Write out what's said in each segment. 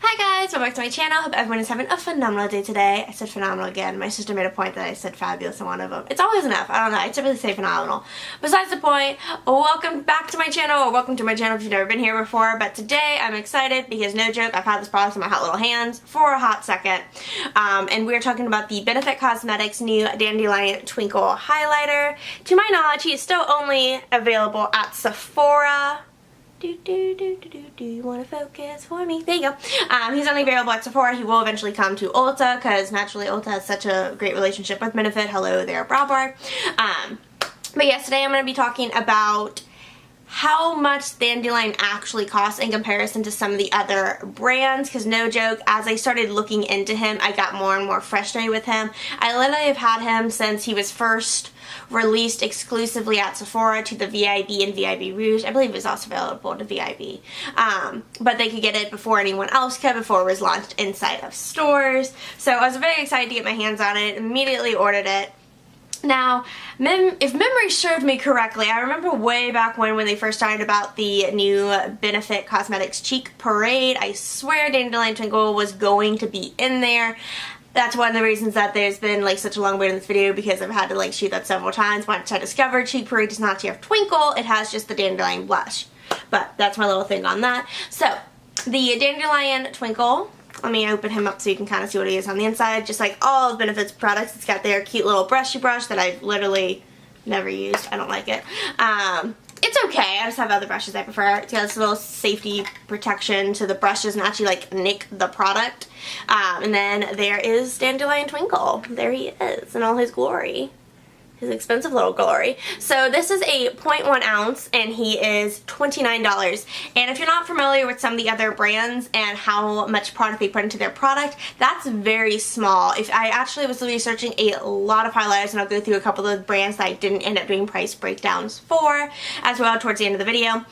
Hi guys, welcome back to my channel. Hope everyone is having a phenomenal day today. I said phenomenal again. My sister made a point that I said fabulous in one of them. It's always enough. I don't know. I typically say phenomenal. Besides the point, welcome back to my channel, or welcome to my channel if you've never been here before. But today I'm excited because, no joke, I've had this product in my hot little hands for a hot second. And we're talking about the Benefit Cosmetics new DandelionTwinkle highlighter. To my knowledge, he is still only available at Sephora. Do you want to focus for me? There you go. He's only available at Sephora. He will eventually come to Ulta because naturally Ulta has such a great relationship with Benefit. Hello there, brow bar. But yes, today I'm going to be talking about how much Dandelion actually costs in comparison to some of the other brands, because no joke, as I started looking into him, I got more and more frustrated with him. I literally have had him since he was first released exclusively at Sephora to the VIB and VIB Rouge. I believe it was also available to VIB. But they could get it before anyone else could, before it was launched inside of stores. So I was very excited to get my hands on it, immediately ordered it. Now, if memory served me correctly, I remember way back when they first started about the new Benefit Cosmetics Cheek Parade, I swear DandelionTwinkle was going to be in there. That's one of the reasons that there's been like such a long wait in this video, because I've had to like shoot that several times. Once I discovered Cheek Parade does not have Twinkle, it has just the Dandelion blush. But that's my little thing on that. So, the DandelionTwinkle, let me open him up so you can kind of see what he is on the inside. Just like all of Benefit's products, it's got their cute little brushy brush that I've literally never used. I don't like it. It's okay. I just have other brushes I prefer. It's got this little safety protection so the brush doesn't actually like nick the product. And then there is DandelionTwinkle. There he is in all his glory. His expensive little glory. So this is a 0.1 ounce and he is $29. And if you're not familiar with some of the other brands and how much product they put into their product, that's very small. If I actually was researching a lot of highlighters, and I'll go through a couple of the brands that I didn't end up doing price breakdowns for as well towards the end of the video.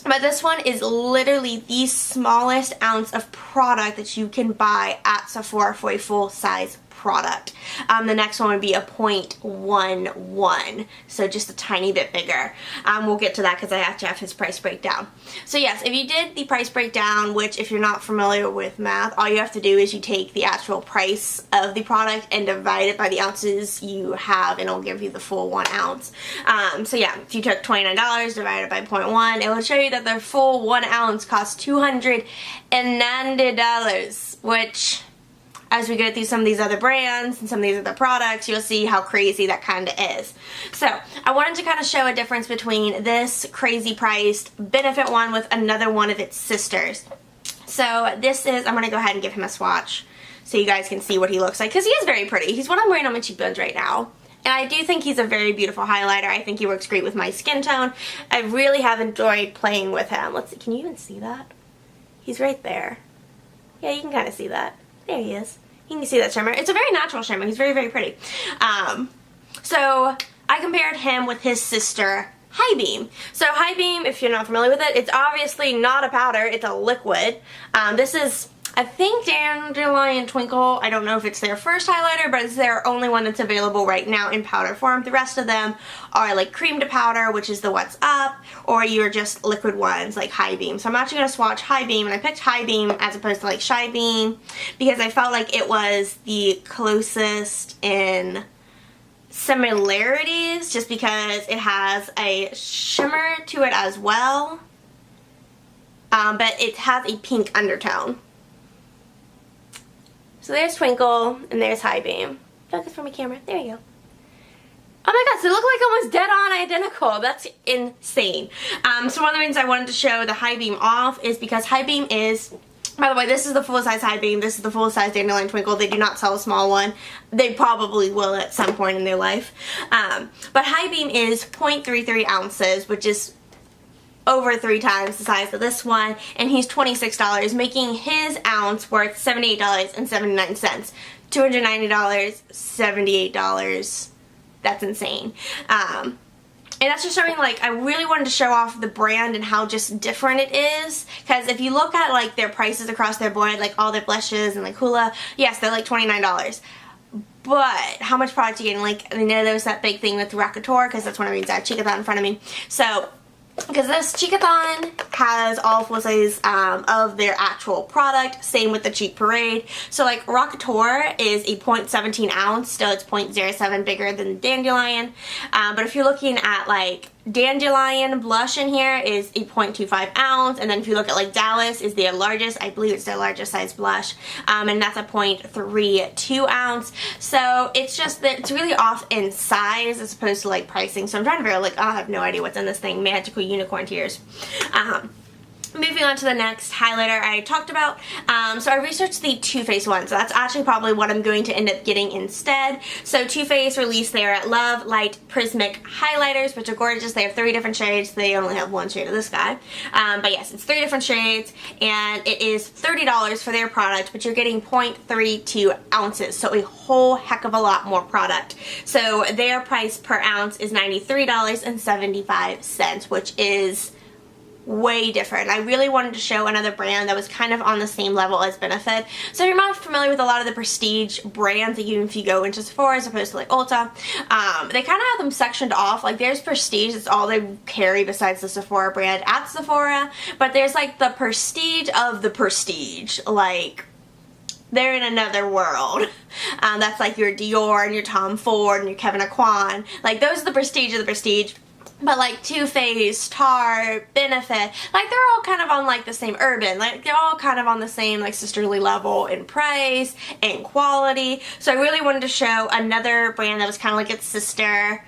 But this one is literally the smallest ounce of product that you can buy at Sephora for a full size product. The next one would be a 0.11, so just a tiny bit bigger. We'll get to that because I have to have his price breakdown. So yes, if you did the price breakdown, which if you're not familiar with math, all you have to do is you take the actual price of the product and divide it by the ounces you have, and it'll give you the full 1 ounce. So yeah, if you took $29 divided by 0.1, it will show you that the full 1 ounce costs $290, which, as we go through some of these other brands and some of these other products, you'll see how crazy that kind of is. So, I wanted to kind of show a difference between this crazy priced Benefit one with another one of its sisters. So, this is, I'm going to go ahead and give him a swatch so you guys can see what he looks like, because he is very pretty. He's what I'm wearing on my cheekbones right now. And I do think he's a very beautiful highlighter. I think he works great with my skin tone. I really have enjoyed playing with him. Let's see, can you even see that? He's right there. Yeah, you can kind of see that. There he is. You can see that shimmer. It's a very natural shimmer. He's very, very pretty. So I compared him with his sister, High Beam. So High Beam, if you're not familiar with it, it's obviously not a powder. It's a liquid. This is, I think, DandelionTwinkle. I don't know if it's their first highlighter, but it's their only one that's available right now in powder form. The rest of them are like cream to powder, which is the What's Up, or you're just liquid ones like High Beam. So I'm actually going to swatch High Beam, and I picked High Beam as opposed to like Shy Beam because I felt like it was the closest in similarities, just because it has a shimmer to it as well, but it has a pink undertone. So there's Twinkle, and there's High Beam. Focus for my camera. There you go. Oh my god, so they look like almost dead on identical. That's insane. So one of the reasons I wanted to show the High Beam off is because High Beam is, by the way, this is the full-size High Beam. This is the full-size DandelionTwinkle. They do not sell a small one. They probably will at some point in their life. But High Beam is 0.33 ounces, which is over 3 times the size of this one, and he's $26, making his ounce worth $78.79. $290, $78. That's insane. And that's just showing, like, I really wanted to show off the brand and how just different it is, because if you look at like their prices across their board, like all their blushes and like Hoola, yes, they're like $29. But how much product are you getting? Like, I know there was that big thing with Rockateur, because that's one of the reasons I have Chica in front of me. So because this Cheekathon has all full size of their actual product. Same with the Cheek Parade. So like Rockateur is a 0.17 ounce. Still it's 0.07 bigger than Dandelion. But if you're looking at like Dandelion blush in here is a 0.25 ounce, and then if you look at like Dallas is their largest, I believe it's their largest size blush, and that's a 0.32 ounce. So it's just that it's really off in size as opposed to like pricing. So I'm trying to figure out, like, I have no idea what's in this thing. Magical unicorn tears. Moving on to the next highlighter I talked about. So I researched the Too Faced one, so that's actually probably what I'm going to end up getting instead. So Too Faced released their Love Light Prismatic highlighters, which are gorgeous. They have 3 different shades. They only have 1 shade of this guy. But yes, it's 3 different shades, and it is $30 for their product, but you're getting 0.32 ounces, so a whole heck of a lot more product. So their price per ounce is $93.75, which is way different. I really wanted to show another brand that was kind of on the same level as Benefit. So if you're not familiar with a lot of the prestige brands, even if you go into Sephora as opposed to like Ulta, they kind of have them sectioned off. Like there's prestige, it's all they carry besides the Sephora brand at Sephora, but there's like the prestige of the prestige. Like they're in another world. That's like your Dior and your Tom Ford and your Kevyn Aucoin. Like those are the prestige of the prestige. But like Too Faced, Tarte, Benefit, like they're all kind of on like the same urban, like they're all kind of on the same like sisterly level in price and quality. So I really wanted to show another brand that was kind of like its sister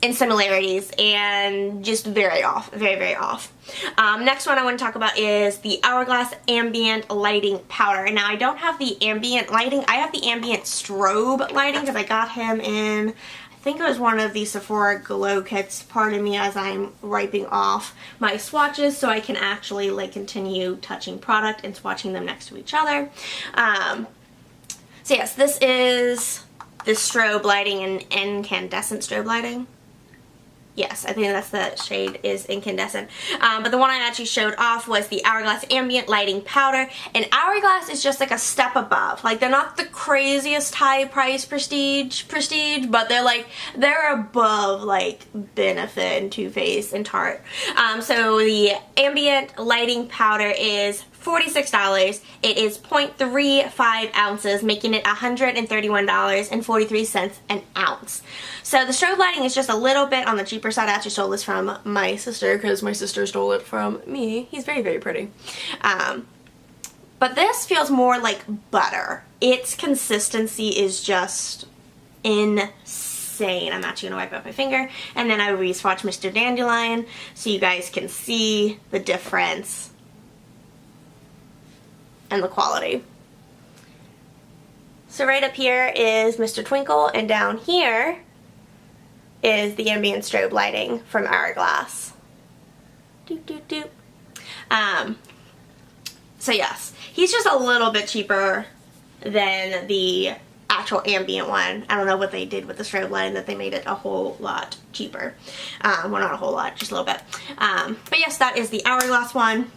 in similarities and just very off, very off. Next one I want to talk about is the Hourglass Ambient Lighting Powder. And now I don't have the ambient lighting, I have the ambient strobe lighting because I got him in, I think it was one of the Sephora Glow kits. Pardon me as I'm wiping off my swatches so I can actually like continue touching product and swatching them next to each other. So yes, this is the strobe lighting and incandescent strobe lighting. Yes, I think that's the shade is incandescent. But the one I actually showed off was the Hourglass Ambient Lighting Powder. And Hourglass is just like a step above. Like they're not the craziest high price prestige, but they're above like Benefit and Too Faced and Tarte. So the Ambient Lighting Powder is $46. It is 0.35 ounces, making it $131.43 an ounce. So the strobe lighting is just a little bit on the cheaper side. I actually stole this from my sister because my sister stole it from me. He's very pretty. But this feels more like butter. Its consistency is just insane. I'm actually going to wipe up my finger and then I will re-swatch Mr. Dandelion so you guys can see the difference and the quality. So right up here is Mr. Twinkle, and down here is the ambient strobe lighting from Hourglass. Doop, doop, doop. So yes, he's just a little bit cheaper than the actual ambient one. I don't know what they did with the strobe lighting that they made it a whole lot cheaper. Well, not a whole lot, just a little bit. But yes, that is the Hourglass one.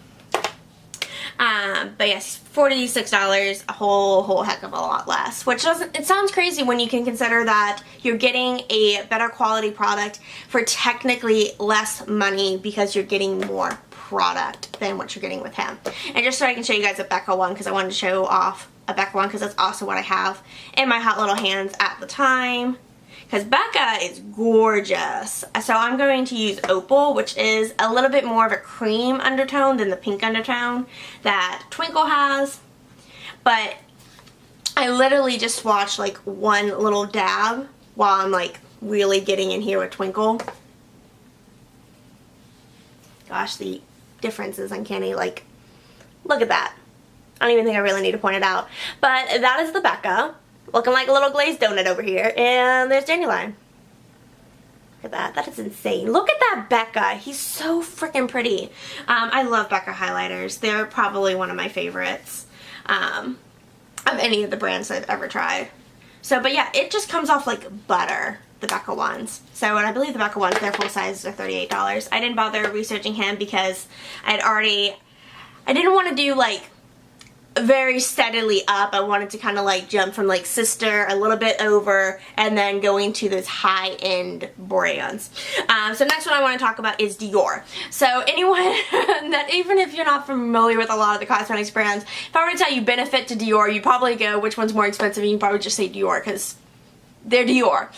But yes, $46, a whole heck of a lot less, which doesn't, it sounds crazy when you can consider that you're getting a better quality product for technically less money because you're getting more product than what you're getting with him. And just so I can show you guys a Becca one, because I wanted to show off a Becca one because that's also what I have in my hot little hands at the time. Because Becca is gorgeous. So I'm going to use Opal, which is a little bit more of a cream undertone than the pink undertone that Twinkle has. But I literally just swatched like one little dab while I'm like really getting in here with Twinkle. Gosh, the difference is uncanny. Like, look at that. I don't even think I really need to point it out. But that is the Becca. Looking like a little glazed donut over here. And there's Dandelion. Look at that. That is insane. Look at that Becca. He's so freaking pretty. I love Becca highlighters. They're probably one of my favorites of any of the brands I've ever tried. So, but yeah, it just comes off like butter, the Becca ones. So, and I believe the Becca ones, their full sizes are $38. I didn't bother researching him because I didn't want to do like very steadily up. I wanted to kind of like jump from like Sister a little bit over and then going to those high-end brands. So next one I want to talk about is Dior. So anyone that, even if you're not familiar with a lot of the cosmetics brands, if I were to tell you Benefit to Dior, you'd probably go, which one's more expensive? And you'd probably just say Dior because they're Dior.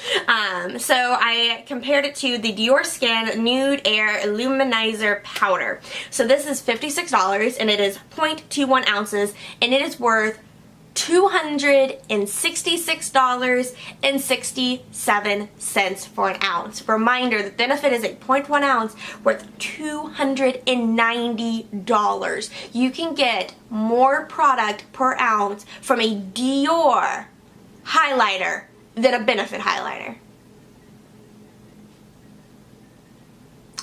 So I compared it to the Dior Skin Nude Air Illuminizer Powder. So this is $56 and it is 0.21 ounces and it is worth $266.67 for an ounce. Reminder, the Benefit is a 0.1 ounce worth $290. You can get more product per ounce from a Dior highlighter than a Benefit highlighter.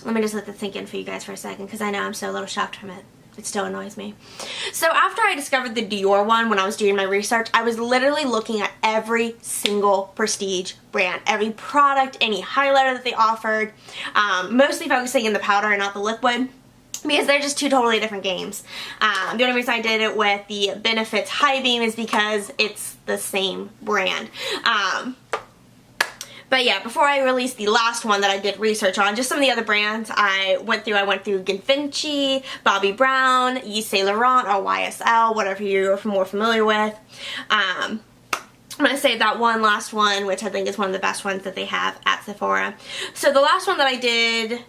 Let me just let that sink in for you guys for a second because I know I'm still a little shocked from it. It still annoys me. So after I discovered the Dior one, when I was doing my research, I was literally looking at every single prestige brand, every product, any highlighter that they offered, mostly focusing in the powder and not the liquid, because they're just two totally different games. The only reason I did it with the Benefit's High Beam is because it's the same brand. But yeah, before I released the last one that I did research on, just some of the other brands I went through Givenchy, Bobbi Brown, Yves Saint Laurent, or YSL, whatever you're more familiar with. I'm going to save that one last one, which I think is one of the best ones that they have at Sephora. So the last one that I did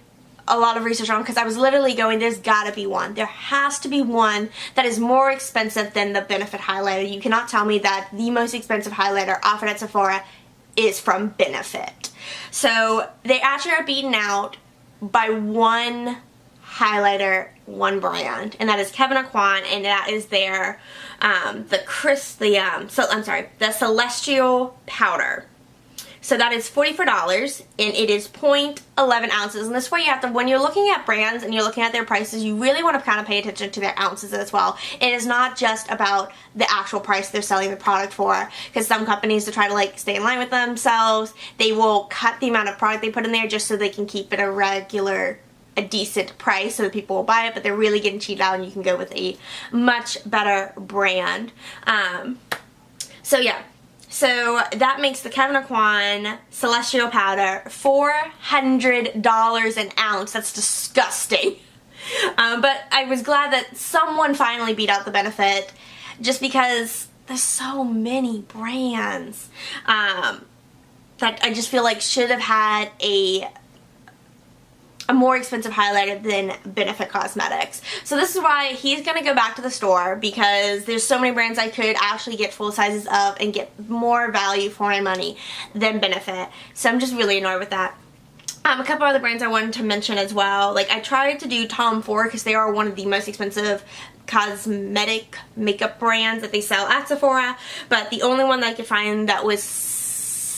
a lot of research on, because I was literally going, there's gotta be one. There has to be one that is more expensive than the Benefit highlighter. You cannot tell me that the most expensive highlighter offered at Sephora is from Benefit. So they actually are beaten out by one highlighter, one brand, and that is Kevyn Aucoin, and that is their the Celestial Powder. So that is $44 and it is 0.11 ounces. And this is where you have to, when you're looking at brands and you're looking at their prices, you really want to kind of pay attention to their ounces as well. It is not just about the actual price they're selling the product for, because some companies, to try to like stay in line with themselves, they will cut the amount of product they put in there just so they can keep it a decent price so that people will buy it, but they're really getting cheated out and you can go with a much better brand. So yeah. So that makes the Kevyn Aucoin Celestial Powder $400 an ounce. That's disgusting. But I was glad that someone finally beat out the Benefit, just because there's so many brands that I just feel like should have had a more expensive highlighter than Benefit Cosmetics. So this is why he's going to go back to the store, because there's so many brands I could actually get full sizes of and get more value for my money than Benefit. So I'm just really annoyed with that. A couple other brands I wanted to mention as well. Like, I tried to do Tom Ford because they are one of the most expensive cosmetic makeup brands that they sell at Sephora, but the only one that I could find that was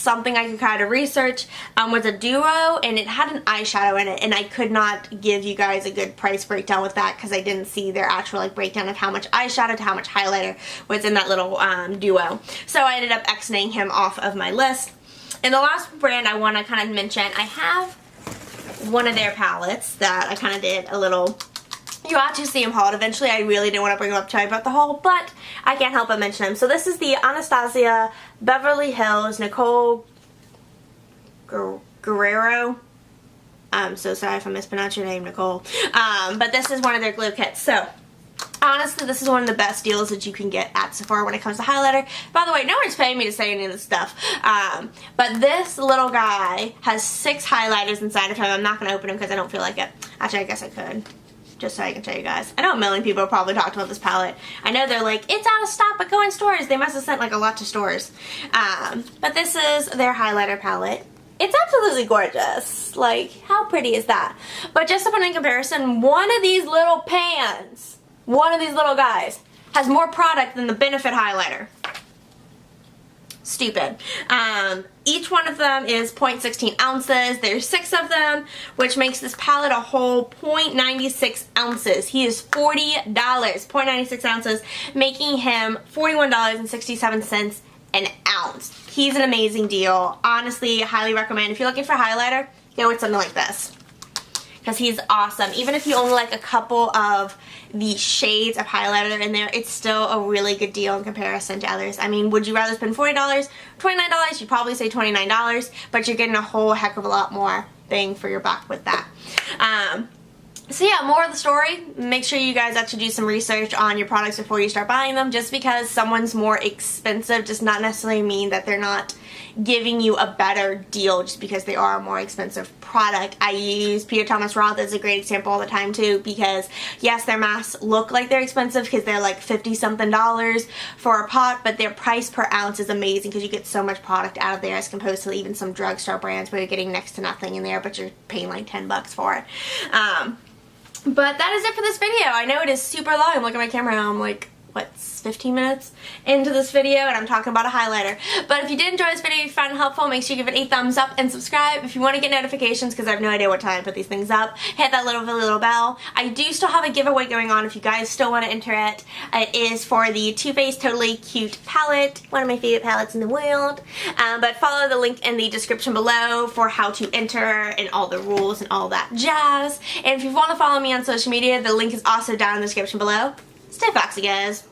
something I could kind of research was a duo, and it had an eyeshadow in it, and I could not give you guys a good price breakdown with that because I didn't see their actual like breakdown of how much eyeshadow to how much highlighter was in that little duo. So I ended up exiting him off of my list. And the last brand I want to kind of mention, I have one of their palettes that I kind of did a little, you ought to see him hauled. Eventually, I really didn't want to bring him up to about the haul, but I can't help but mention him. So this is the Anastasia Beverly Hills Nicole Guerrero. I'm so sorry if I mispronounced your name, Nicole. But this is one of their glue kits. So honestly, this is one of the best deals that you can get at Sephora when it comes to highlighter. By the way, no one's paying me to say any of this stuff. But this little guy has 6 highlighters inside of him. I'm not going to open him because I don't feel like it. Actually, I guess I could, just so I can show you guys. I know a million people have probably talked about this palette. I know they're like, it's out of stock, but go in stores. They must have sent like a lot to stores. But this is their highlighter palette. It's absolutely gorgeous. Like, how pretty is that? But just to put in comparison, one of these little pans, one of these little guys, has more product than the Benefit highlighter. Stupid. Each one of them is 0.16 ounces. There's 6 of them, which makes this palette a whole 0.96 ounces. He is $40, 0.96 ounces, making him $41.67 an ounce. He's an amazing deal. Honestly, highly recommend. If you're looking for a highlighter, go with something like this. because he's awesome. Even if you only like a couple of the shades of highlighter in there, it's still a really good deal in comparison to others. I mean, would you rather spend $40, $29? You'd probably say $29, but you're getting a whole heck of a lot more bang for your buck with that. So yeah, more of the story. Make sure you guys actually do some research on your products before you start buying them. Just because someone's more expensive does not necessarily mean that they're not giving you a better deal just because they are a more expensive product. I use Peter Thomas Roth as a great example all the time too, because yes, their masks look like they're expensive because they're like $50 something for a pot, but their price per ounce is amazing because you get so much product out of there as opposed to even some drugstore brands where you're getting next to nothing in there, but you're paying like $10 for it. But that is it for this video. I know it is super long. I'm looking at my camera and I'm like, what, 15 minutes into this video and I'm talking about a highlighter. But if you did enjoy this video, if you found it helpful, make sure you give it a thumbs up and subscribe. If you want to get notifications, because I have no idea what time I put these things up, hit that little bell. I do still have a giveaway going on if you guys still want to enter it. It is for the Too Faced Totally Cute palette, one of my favorite palettes in the world. But follow the link in the description below for how to enter and all the rules and all that jazz. And if you want to follow me on social media, the link is also down in the description below. Stay foxy, guys.